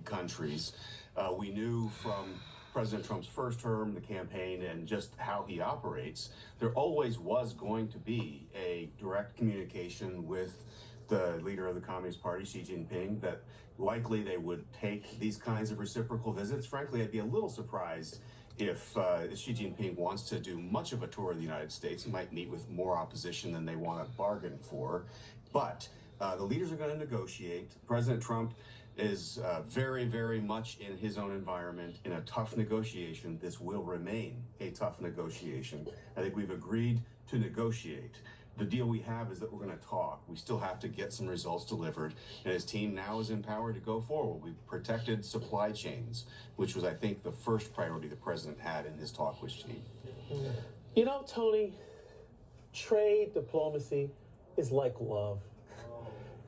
countries. We knew from President Trump's first term, the campaign, and just how he operates, there always was going to be a direct communication with the leader of the Communist Party, Xi Jinping, that likely they would take these kinds of reciprocal visits. Frankly, I'd be a little surprised if Xi Jinping wants to do much of a tour of the United States. He might meet with more opposition than they want to bargain for. But the leaders are going to negotiate. President Trump is very, very much in his own environment in a tough negotiation. This will remain a tough negotiation. I think we've agreed to negotiate. The deal we have is that we're going to talk. We still have to get some results delivered. And his team now is empowered to go forward. We've protected supply chains, which was, I think, the first priority the president had in his talk with Xi. You know, Tony, trade diplomacy is like love.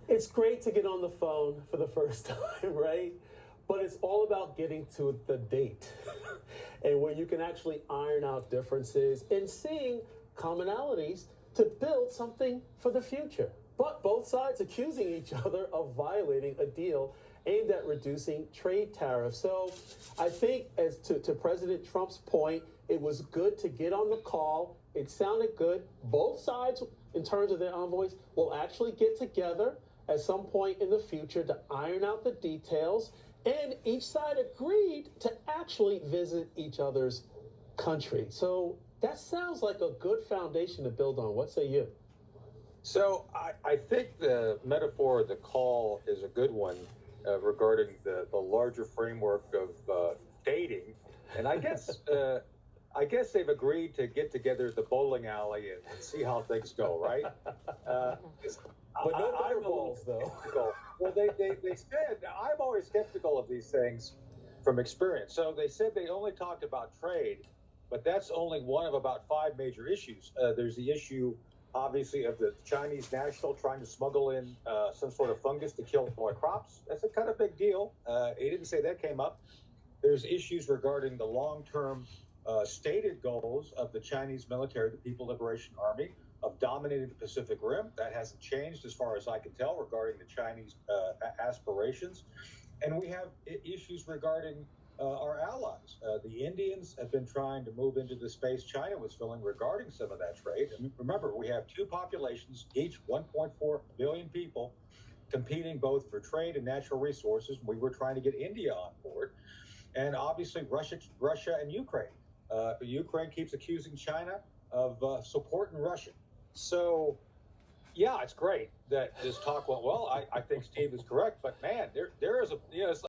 It's great to get on the phone for the first time, right? But it's all about getting to the date and where you can actually iron out differences and seeing commonalities to build something for the future. But both sides accusing each other of violating a deal aimed at reducing trade tariffs. So I think, as to President Trump's point, it was good to get on the call. It sounded good. Both sides, in terms of their envoys, will actually get together at some point in the future to iron out the details. And each side agreed to actually visit each other's country. So that sounds like a good foundation to build on. What say you? So I think the metaphor of the call is a good one regarding the larger framework of dating. And I guess they've agreed to get together at the bowling alley and see how things go, right? But no fireballs, though. Well, they said, I'm always skeptical of these things from experience. So they said they only talked about trade, but that's only one of about 5 major issues. There's the issue, obviously, of the Chinese national trying to smuggle in some sort of fungus to kill more crops. That's a kind of big deal. He didn't say that came up. There's issues regarding the long-term stated goals of the Chinese military, the People Liberation Army, of dominating the Pacific Rim. That hasn't changed as far as I can tell regarding the Chinese aspirations. And we have issues regarding our allies. The Indians have been trying to move into the space China was filling regarding some of that trade. And remember, we have 2 populations, each 1.4 billion people, competing both for trade and natural resources. We were trying to get India on board. And obviously Russia and Ukraine. Ukraine keeps accusing China of supporting Russia. So, yeah, it's great that this talk went well. I think Steve is correct, but man, there is a, it's